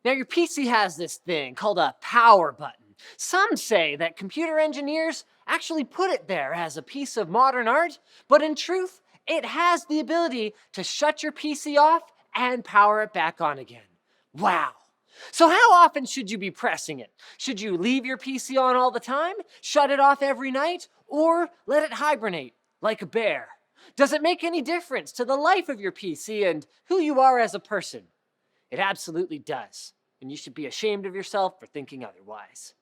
Now, your PC has this thing called a power button. Some say that computer engineers actually put it there as a piece of modern art, but in truth, it has the ability to shut your PC off and power it back on again. Wow. So, how often should you be pressing it? Should you leave your PC on all the time, shut it off every night, or let it hibernate like a bear? Does it make any difference to the life of your PC and who you are as a person? It absolutely does, and you should be ashamed of yourself for thinking otherwise.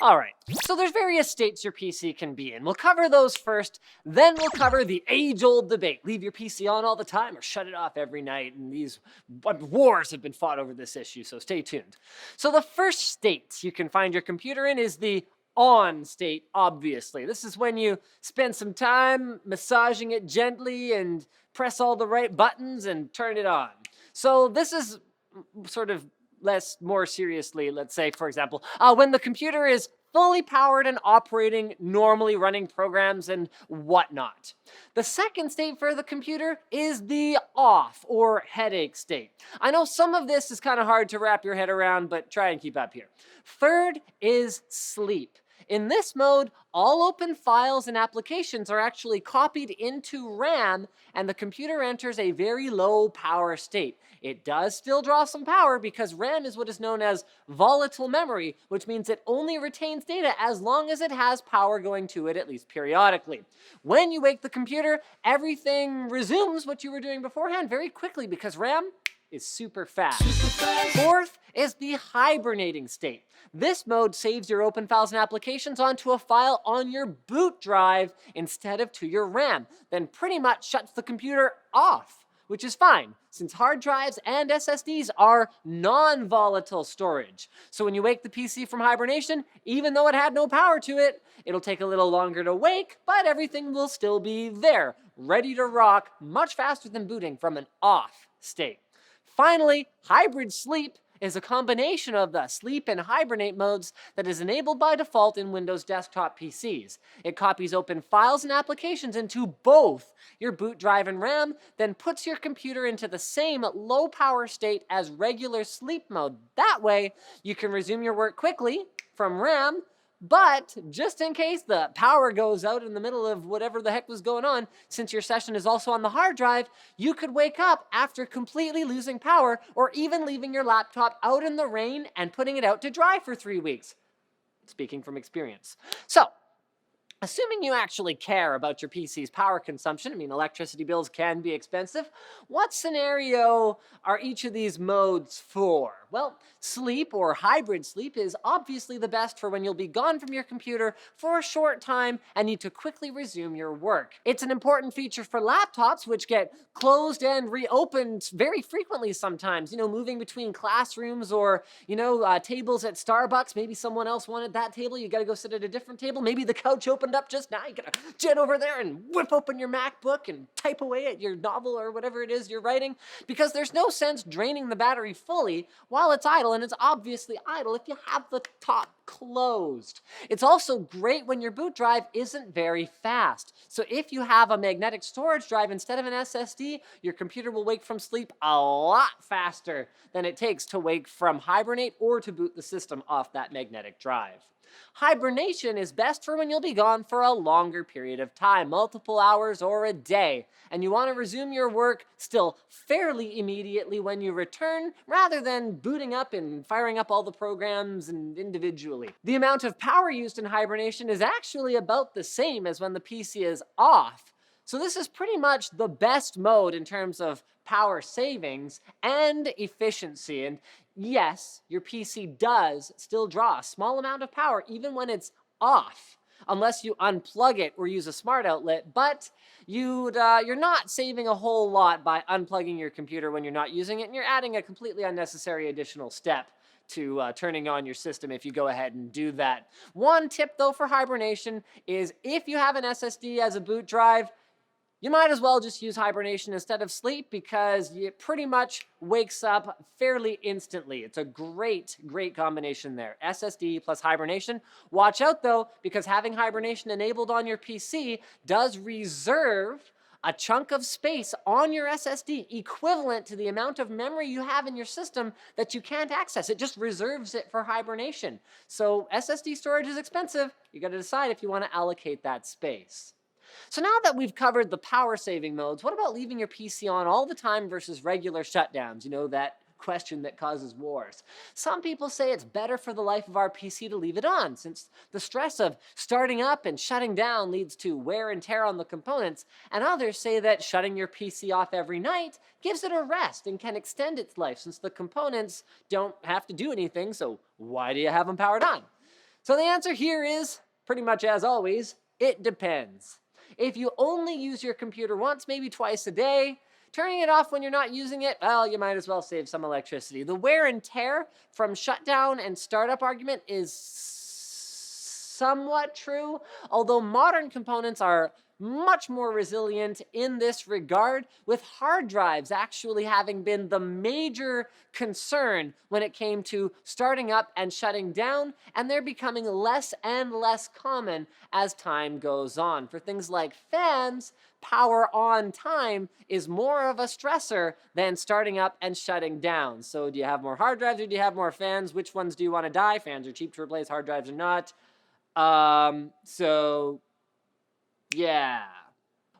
All right, so there's various states your PC can be in. We'll cover those first, then we'll cover the age-old debate. Leave your PC on all the time or shut it off every night, and these wars have been fought over this issue, so stay tuned. So the first state you can find your computer in is the on state, obviously. This is when you spend some time massaging it gently and press all the right buttons and turn it on. So this is sort of more seriously, let's say, for example, when the computer is fully powered and operating normally, running programs and whatnot. The second state for the computer is the off or headache state. I know some of this is kind of hard to wrap your head around, but try and keep up here. Third is sleep. In this mode, all open files and applications are actually copied into RAM, and the computer enters a very low power state. It does still draw some power because RAM is what is known as volatile memory, which means it only retains data as long as it has power going to it, at least periodically. When you wake the computer, everything resumes what you were doing beforehand very quickly because RAM is super fast. Fourth is the hibernating state. This mode saves your open files and applications onto a file on your boot drive instead of to your RAM, then pretty much shuts the computer off, which is fine, since hard drives and SSDs are non-volatile storage. So when you wake the PC from hibernation, even though it had no power to it, it'll take a little longer to wake, but everything will still be there, ready to rock much faster than booting from an off state. Finally, hybrid sleep is a combination of the sleep and hibernate modes that is enabled by default in Windows desktop PCs. It copies open files and applications into both your boot drive and RAM, then puts your computer into the same low power state as regular sleep mode. That way, you can resume your work quickly from RAM, but just in case the power goes out in the middle of whatever the heck was going on, since your session is also on the hard drive, you could wake up after completely losing power or even leaving your laptop out in the rain and putting it out to dry for 3 weeks. Speaking from experience. So, assuming you actually care about your PC's power consumption, I mean, electricity bills can be expensive, what scenario are each of these modes for? Well, sleep or hybrid sleep is obviously the best for when you'll be gone from your computer for a short time and need to quickly resume your work. It's an important feature for laptops, which get closed and reopened very frequently sometimes, moving between classrooms or, tables at Starbucks. Maybe someone else wanted that table. You got to go sit at a different table. Maybe the couch opened up just now. You got to jet over there and whip open your MacBook and type away at your novel or whatever it is you're writing, because there's no sense draining the battery fully while it's idle, and it's obviously idle if you have the top closed. It's also great when your boot drive isn't very fast. So if you have a magnetic storage drive instead of an SSD, your computer will wake from sleep a lot faster than it takes to wake from hibernate or to boot the system off that magnetic drive. Hibernation is best for when you'll be gone for a longer period of time, multiple hours or a day, and you want to resume your work still fairly immediately when you return, rather than booting up and firing up all the programs individually. The amount of power used in hibernation is actually about the same as when the PC is off. So this is pretty much the best mode in terms of power savings and efficiency. And yes, your PC does still draw a small amount of power even when it's off, unless you unplug it or use a smart outlet, but you're not saving a whole lot by unplugging your computer when you're not using it, and you're adding a completely unnecessary additional step to turning on your system if you go ahead and do that. One tip, though, for hibernation is if you have an SSD as a boot drive, you might as well just use hibernation instead of sleep, because it pretty much wakes up fairly instantly. It's a great, great combination there. SSD plus hibernation. Watch out though, because having hibernation enabled on your PC does reserve a chunk of space on your SSD equivalent to the amount of memory you have in your system that you can't access. It just reserves it for hibernation. So SSD storage is expensive. You got to decide if you want to allocate that space. So now that we've covered the power saving modes, what about leaving your PC on all the time versus regular shutdowns? You know, that question that causes wars. Some people say it's better for the life of our PC to leave it on, since the stress of starting up and shutting down leads to wear and tear on the components, and others say that shutting your PC off every night gives it a rest and can extend its life, since the components don't have to do anything, so why do you have them powered on? So the answer here is, pretty much as always, it depends. If you only use your computer once, maybe twice a day, turning it off when you're not using it, well, you might as well save some electricity. The wear and tear from shutdown and startup argument is somewhat true, although modern components are much more resilient in this regard, with hard drives actually having been the major concern when it came to starting up and shutting down, and they're becoming less and less common as time goes on. For things like fans, power on time is more of a stressor than starting up and shutting down. So do you have more hard drives or do you have more fans? Which ones do you want to die? Fans are cheap to replace, hard drives are not. Yeah.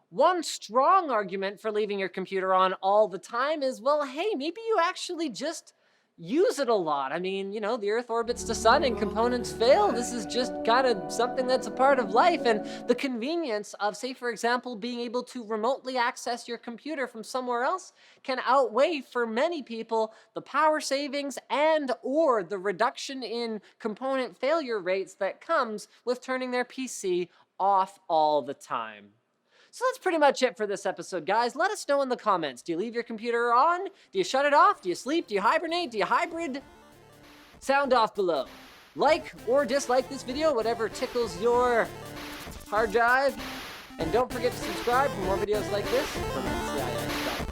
One strong argument for leaving your computer on all the time is, well, hey, maybe you actually just use it a lot. I mean, you know, the Earth orbits the sun and components fail. This is just kind of something that's a part of life. And the convenience of, say, for example, being able to remotely access your computer from somewhere else can outweigh for many people the power savings and or the reduction in component failure rates that comes with turning their PC off all the time. So that's pretty much it for this episode, guys. Let us know in the comments. Do you leave your computer on? Do you shut it off? Do you sleep? Do you hibernate? Do you hybrid? Sound off below. Like or dislike this video, whatever tickles your hard drive. And don't forget to subscribe for more videos like this from NCIS.